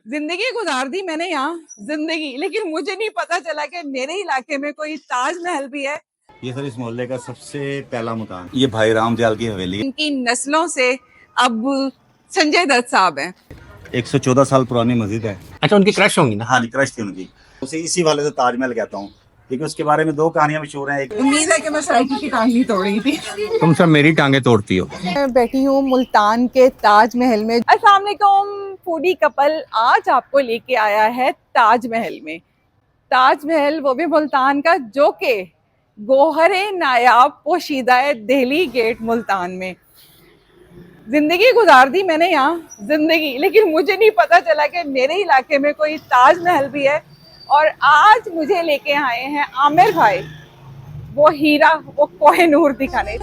जिंदगी गुजार दी मैंने यहाँ जिंदगी, लेकिन मुझे नहीं पता चला कि मेरे इलाके में कोई ताजमहल भी है। ये सर इस मोहल्ले का सबसे पहला मकान, ये भाई राम दयाल की हवेली है। इनकी नस्लों से अब संजय दत्त साहब हैं। 114 साल पुरानी मस्जिद है। अच्छा, उनकी क्रश होंगी ना। हाँ जी, क्रश थी उनकी। उसे इसी वाले से ताजमहल कहता हूँ, क्योंकि उसके बारे में दो कहानियां मशहूर हैं। एक उम्मीद है कि मैं साइकिल की टांग नहीं तोड़ रही थी। तुम सब मेरी टांगे तोड़ती हो। मैं बैठी हूँ मुल्तान के ताजमहल में। अस्सलाम वालेकुम फूडी कपल, आज आपको लेके आया है ताजमहल में। ताजमहल वो भी मुल्तान का, जो के गोहरे नायाब पोशीदा है दिल्ली गेट मुल्तान में। जिंदगी गुजार दी मैंने यहाँ जिंदगी, लेकिन मुझे नहीं पता चला कि मेरे इलाके में कोई ताजमहल भी है। और आज मुझे लेके आए हैं आमिर भाई, वो हीरा, वो कोहिनूर दिखाने।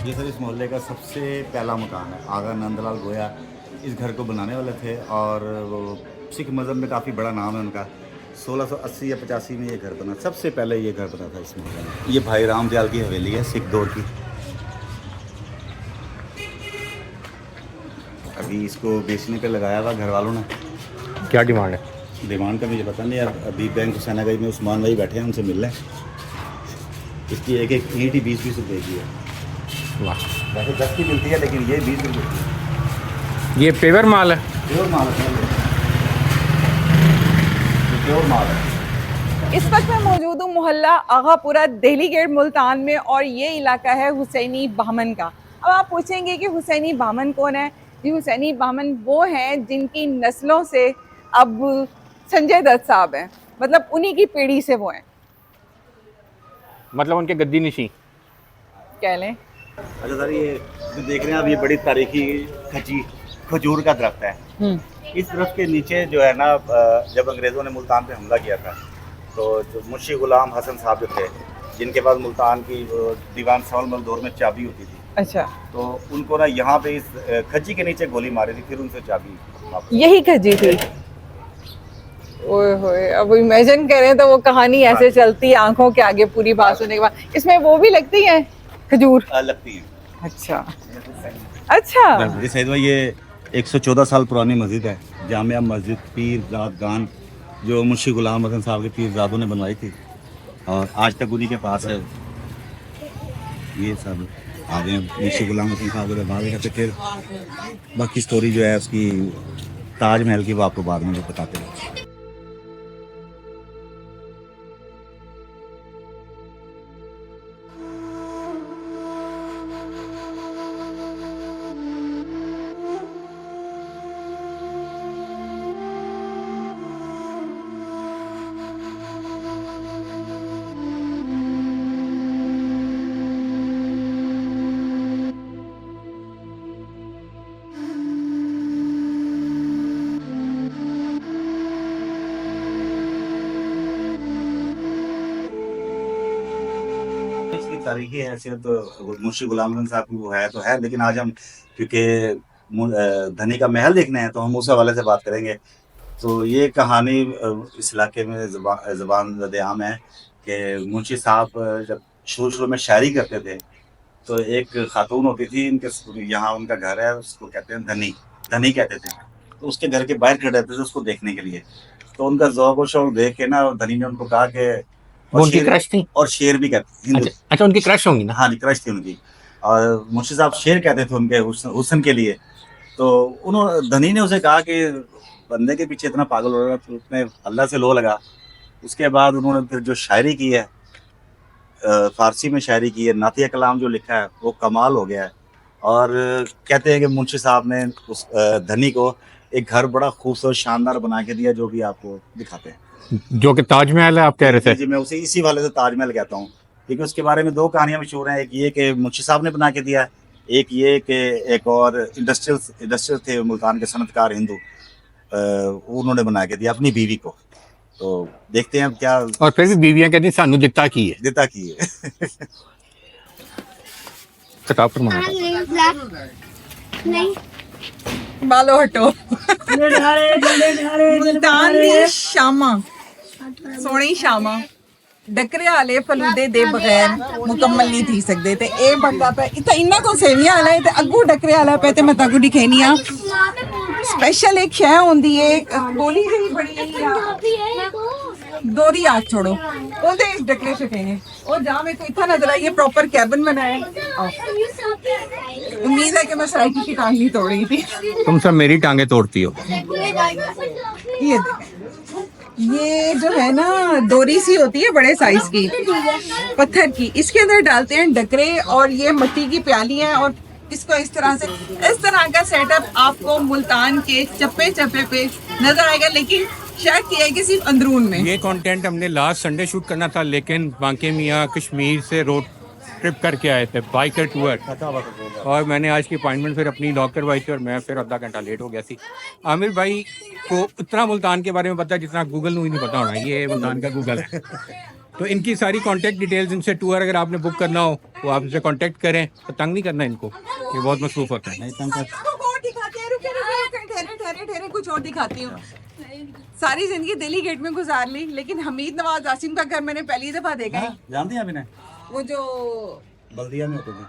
ये सर इस मोहल्ले का सबसे पहला मकान है। आगा नंदलाल गोया इस घर को बनाने वाले थे, और वो सिख मज़हब में काफ़ी बड़ा नाम है उनका। 1680 या 85 में ये घर बना, सबसे पहले ये घर बना था इस मोहल्ले में। ये भाई राम दयाल की हवेली है, सिख दौर की। अभी इसको बेचने पे लगाया हुआ घर वालों ने। क्या डिमांड है? डिमांड का मुझे पता नहीं यार। अभी बैंक हुसैना गंज में उस्मान भाई बैठे हैं, उनसे मिल रहे हैं। इसकी एक एक ईंट ही 20-20 रुपये की है। वाह, वैसे 10 की मिलती है, लेकिन ये 20 रुपये की है। ये पेवर माल है। प्योर माल है, प्योर माल है। इस वक्त मैं मौजूद हूँ मोहल्ला आगापुरा दिल्ली गेट मुल्तान में, और ये इलाका है हुसैनी बामन का। अब आप पूछेंगे कि हुसैनी बामन कौन है? जी, हुसैनी बामन वो हैं जिनकी नस्लों से अब संजय दत्त साहब हैं, मतलब उन्हीं की पीढ़ी से वो हैं, मतलब उनके गद्दी निशी। कह लें। अच्छा सर, ये जो देख रहे हैं आप, ये बड़ी तारीखी खजूर का दरख्त है। इस दरख्त के नीचे जो है ना, जब अंग्रेज़ों ने मुल्तान पे हमला किया था, तो जो मुंशी गुलाम हसन साहब जो थे, जिनके पास मुल्तान की दीवान सवाल दौर में चाबी होती थी, अच्छा, तो उनको ना यहाँ पे इस खज्जी के नीचे गोली मारी थी, फिर उनसे चाबी वापस। यही खजी थी। ओए होए, अब इमेजिन करें तो वो कहानी ऐसे चलती है आंखों के आगे पूरी बात सुनने के बाद। इसमें वो भी लगती है खजूर? लगती है। अच्छा अच्छा। जी सैयद भाई, ये 114 साल पुरानी मस्जिद है, जामिया मस्जिद पीर ज़ाद गान, जो मुंशी गुलाम हसन साहब के पीरजादों ने बनवाई थी, और आज तक उन्हीं के पास है। ये सब आगे मुंशी गुलाम हसन साहब के बाद रहते। फिर बाकी स्टोरी जो है उसकी ताजमहल की, वो आपको बाद में बताते हैं। इसकी तारीखी हैसियत तो मुंशी गुलाम हसन साहब की वो है तो है, लेकिन आज हम क्योंकि धनी का महल देखने हैं, तो हम उस हवाले से बात करेंगे। तो ये कहानी इस इलाके में ज़बान ज़द-ए-आम है कि मुंशी साहब जब शुरू शुरू में शायरी करते थे, तो एक खातून होती थी इनके यहाँ, उनका घर है, उसको कहते हैं धनी, धनी कहते थे। तो उसके घर के बाहर खड़े रहते थे उसको देखने के लिए। तो उनका ज़ौक़ व शौक़ देख के ना, धनी ने उनको कहा कि, वो उनकी क्रश थी। और शेर भी कहते हिंदू। अच्छा, उनकी क्रश होंगी ना। हाँ जी, क्रश थी उनकी। और मुंशी साहब शेर कहते थे उनके हुस्न के लिए। तो उन्होंने, धनी ने उसे कहा कि बंदे के पीछे इतना पागल हो रहा है, तो उसने अल्लाह से लो लगा। उसके बाद उन्होंने फिर जो शायरी की है, फारसी में शायरी की है, नातिया कलाम जो लिखा है, वो कमाल हो गया है। और कहते हैं कि मुंशी साहब ने उस धनी को एक घर बड़ा खूबसूरत शानदार बना के दिया, जो भी आपको दिखाते हैं। जो कि ताजमहल है, आप कह रहे थे। जी, मैं उसे इसी वाले से ताजमहल कहता हूँ, क्योंकि उसके बारे में दो कहानियां मशहूर हैं। एक ये कि मुंशी साहब ने बना के दिया, एक ये कि एक और इंडस्ट्रियल थे मुल्तान के सनतकार हिंदू, उन्होंने बना के दिया अपनी बीवी को। तो देखते हैं अब क्या। और फिर भी बीवियां कहती सानू दिता की है। दिता की है। किताब पर मांगा नहीं बालो हटो मुल्तान दी शामा सोहनी शामा डकरे वाले फलूदे दे बगैर मुकम्मल नहीं थी सकते ते ए बनदा पे इतना इन्ना को सेवियां वाला है ते अगू डकरे वाला पे ते मैं ताकू दिखेनी आ स्पेशल एक शय होंदी है गोली जी बड़ी दोरी आग छोड़ो ओदे डकरे शकेने और जहां में को इतना नजर आई ये प्रॉपर कैबिन बनाया है उम्मीद है कि मैं सराइकी की टांग नहीं तोड़ी थी तुम सब मेरी टांगे तोड़ती हो। ये ये जो है ना डोरी सी होती है बड़े साइज की पत्थर की, इसके अंदर डालते हैं डकरे और ये मिट्टी की प्याली है और इसको इस तरह से इस तरह का सेटअप आपको मुल्तान के चप्पे चप्पे पे नजर आएगा, लेकिन शायद किया है कि सिर्फ अंदरून में। ये कंटेंट हमने लास्ट संडे शूट करना था, लेकिन बांके मियाँ कश्मीर से रोड ट्रिप करके आए थे, बाइकर टूर, और मैंने आज की अपॉइंटमेंट फिर अपनी लॉक करवाई थी और मैं फिर आधा घंटा लेट हो गया थी। आमिर भाई को इतना मुल्तान के बारे में पता है जितना गूगल को ही नहीं पता होना, ये मुल्तान का गूगल है। तो इनकी सारी कांटेक्ट डिटेल्स, इनसे टूर अगर आपने बुक करना हो तो आप इनसे कांटेक्ट करें, तो तंग नहीं करना इनको, ये बहुत मसरूफ होता है। ठहरे कुछ और दिखाती हूँ। सारी जिंदगी दिल्ली गेट में गुजार ली, लेकिन हमीद नवाज आसिम का घर मैंने पहली दफा देखा है। जानती हैं आपने वो जो बल्दिया में होते थे।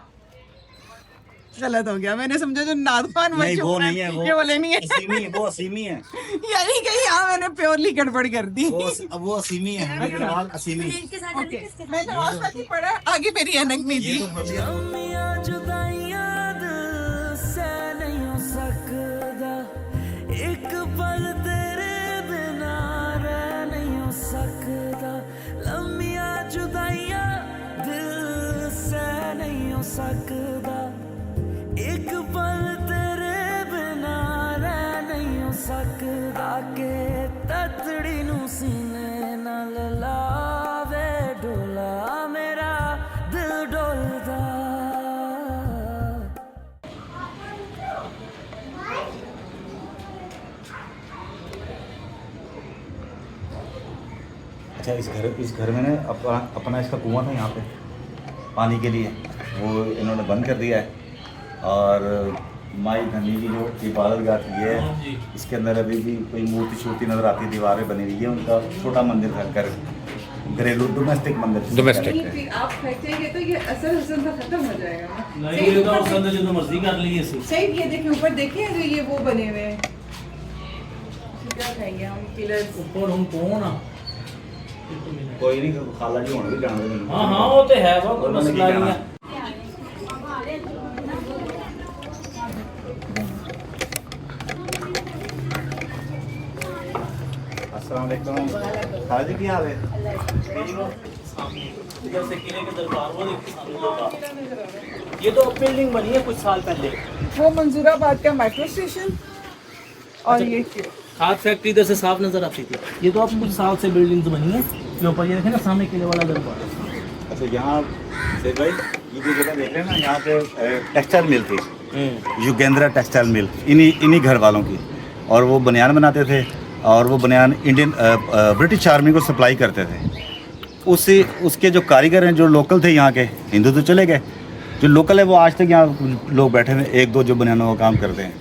गलत हो गया, मैंने समझा जो नादवान नहीं वो नहीं है, वो ये बोले नहीं है असीमी, वो असीमी है, यानी कि यहाँ मैंने प्योरली गड़बड़ कर दी। वो असीमी है, हमीद नवाज असीमी। मैं तो आज तक ही पढ़ा, आगे मेरी अनक नहीं थी। एक पल तेरे बिना रह नहीं हो सकता, लम्बिया जुदाइयां दिल से नहीं हो सकता, एक पल तेरे बिना रह नहीं हो सकता, के ततड़ी नू सीने नाल लावे डोला मेरा दिल डोलदा। अच्छा इस घर में ना अपना इसका कुआं था यहाँ पे पानी के लिए, वो इन्होंने बंद कर दिया है। और माई धनी की जो इबादत गाह थी है, इसके अंदर अभी भी कोई मूर्ति शूर्ति नजर आती है, दीवारें बनी हुई है, उनका छोटा मंदिर था, घर घरेलू डोमेस्टिक मंदिर। डोमेस्टिक फिर आप फेंकेंगे तो ये असर हुस्न तो खत्म हो जाएगा ना। नहीं ये तो संद जो मर्जी कर ली है सही, ये देखिए ऊपर देखिए जो ये वो बने हुए हैं, क्या कहेंगे हम, पिलर्स। ऊपर हम कौन आ कोई नहीं, खाला जी होने भी जानते हैं। हाँ हाँ वो तो है, वो कोई मसला नहीं है। अस्सलाम वालेकुम, खाला जी क्या हाल है? जैसे किले के दरबार वो देखिए सामने होगा। ये तो बिल्डिंग बनी है कुछ साल पहले, वो मंजूराबाद का मेट्रो स्टेशन और ये खाद फैक्ट्री इधर से साफ नजर आती थी। ये तो अब कुछ साल से बिल्डिंग्स बनी है, ये ऊपर ये देखें ना सामने किले वाला दरबार। अच्छा यहाँ से भाई ये जो जगह देख रहे हैं ना, यहाँ पे टेक्सटाइल मिल थी, युगेंद्रा टेक्सटाइल मिल, इन्हीं घर वालों की, और वो बनियान बनाते थे और वो बनियान इंडियन ब्रिटिश आर्मी को सप्लाई करते थे। उसके जो कारीगर हैं जो लोकल थे यहाँ के, हिंदू तो चले गए, जो लोकल है वो आज तक यहाँ लोग बैठे हैं, एक दो जो बनियानों का काम करते हैं,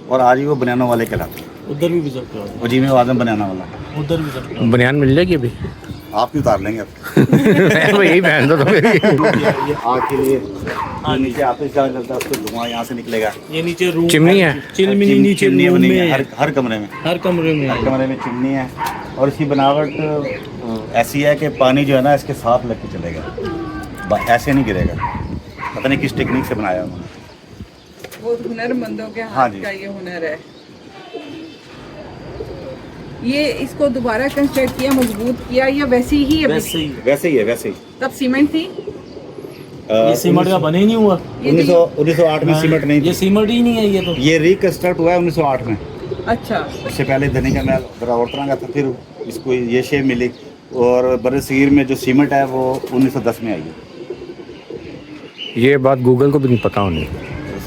और आज ही वो बनियानों वाले कहलाते हैं। उधर भी सकते हो, वो जीमे आजम बनाना वाला, उधर भी सकते हो। बनियान मिल जाएगी अभी? आप भी उतार लेंगे अब। यही पहन दो तो मेरी। ये आग के लिए नीचे आते क्या लगता है, उसको धुआं यहाँ से निकलेगा। ये नीचे रूम चिमनी है, चिमनी नीचे चिमनी रूम बनी है में, हर कमरे में, हर कमरे में चिमनी है। और इसकी बनावट ऐसी है कि पानी जो है ना इसके साथ लग के चलेगा, ऐसे नहीं गिरेगा। पता नहीं किस टेक्निक से बनाया उन्होंने। वो हुनरमंदों के हाँ हाथ जी। का ये हुनर है। ये इसको दोबारा कंस्ट्रक्ट किया, मजबूत किया, या वैसे ही अभी? वैसे ही वैसे ही है, वैसे ही। तब सीमेंट थी? ये सीमेंट का बने ही नहीं हुआ। 1908 में सीमेंट नहीं ये थी। सीमेंट ही नहीं है ये तो। ये रिकंस्ट्रक्ट हुआ है 1908 में। अच्छा, इससे पहले धनी का महल जरा और तरह का था, फिर इसको ये शेप मिली। और बरसीर में जो सीमेंट है वो 1910 में आई है। ये बात गूगल को भी नहीं पता होनी,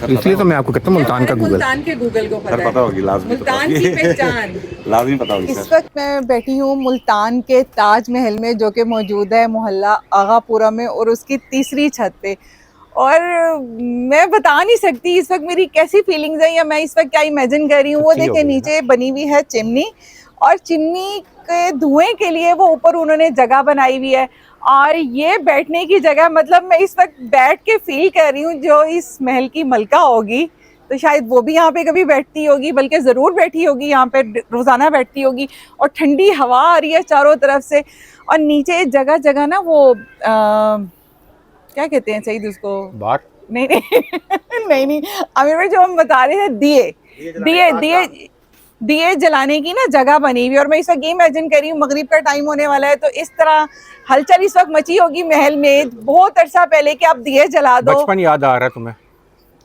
इसलिए तो मैं आपको कहता हूँ मुल्तान का गूगल। मुल्तान के गूगल को सर पता होगी, लाजमी पता मुल्तान की होगी। पहचान। लाजमी पता होगी इस सर। वक्त मैं बैठी हूँ मुल्तान के ताज महल में, जो कि मौजूद है मोहल्ला आगापुरा में और उसकी तीसरी छत पे। और मैं बता नहीं सकती इस वक्त मेरी कैसी फीलिंग्स है या मैं इस वक्त क्या इमेजिन कर रही हूँ। वो अच्छी हो देखिए गई ना। नीचे बनी हुई है चिमनी, और चिमनी के धुएं के लिए वो ऊपर उन्होंने जगह बनाई हुई है, और ये बैठने की जगह, मतलब मैं इस वक्त बैठ के फील कर रही हूँ जो इस महल की मलका होगी तो शायद वो भी यहाँ पे कभी बैठती होगी, बल्कि ज़रूर बैठी होगी यहाँ पे, रोज़ाना बैठती होगी। और ठंडी हवा आ रही है चारों तरफ से, और नीचे जगह जगह ना वो क्या कहते हैं सईद उसको, बार नहीं नहीं नहीं नहीं आमिर भाई, जो हम बता रहे हैं दिए दिए दिए दिए जलाने की ना जगह बनी हुई। और मैं इस वक्त ये इमेजिन कर रही हूँ मगरिब का टाइम होने वाला है, तो इस तरह हलचल इस वक्त मची होगी महल में बहुत अरसा पहले कि आप दिए जला दो। बचपन याद आ रहा है तुम्हें?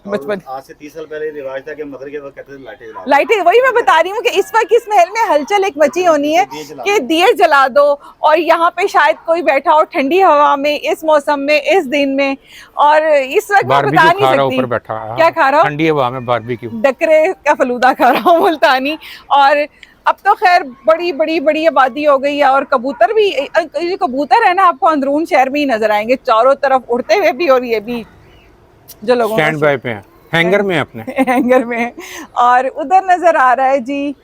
बचपन आज से 30 साल पहले रिवाज था कि मगरिब के वक्त कहते थे लाइटें जलाओ। लाइटें, वही मैं बता रही हूँ कि इस वक्त इस महल में हलचल एक मची होनी है कि दिए जला दो, और यहाँ पे शायद कोई बैठा हो ठंडी हवा में, इस मौसम में, इस दिन में। और इस वक्त मैं बता नहीं सकती ऊपर बैठा। क्या खा रहा हूँ, ठंडी हवा में बारबेक्यू, डकरे का फलूदा खा रहा हूँ मुल्तानी। और अब तो खैर बड़ी बड़ी बड़ी आबादी हो गई है, और कबूतर भी, ये कबूतर है ना आपको अंदरून शहर में ही नजर आएंगे चारों तरफ उड़ते हुए भी, और ये भी जो लोगों का स्टैंड बाय पे हैं, हैंगर में अपने हैंगर में। और उधर नजर आ रहा है जी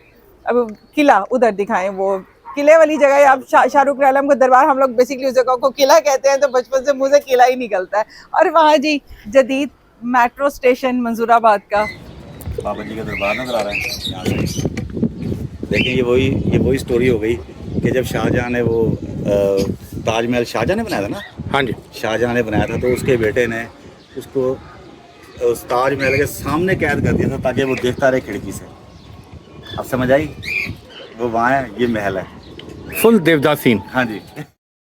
अब किला, उधर दिखाएं वो किले वाली जगह। आप शाहरुख आलम का दरबार, हम लोग बेसिकली उस जगह को किला कहते हैं, तो बचपन से मुंह से किला ही निकलता है। और वहाँ जी जदीद मेट्रो स्टेशन मंजूराबाद का बाबा जी का दरबार नजर आ रहा है यहाँ से। देखिए ये वही स्टोरी हो गई कि जब शाहजहां ने वो ताजमहल शाहजहां ने बनाया था ना। हाँ जी, शाहजहां ने बनाया था, तो उसके बेटे ने उसको उस ताजमहल के सामने कैद कर दिया था ताकि वो देखता रहे खिड़की से। अब समझ आई, वो वहाँ है, ये महल है। Full Devdas scene. हाँ जी।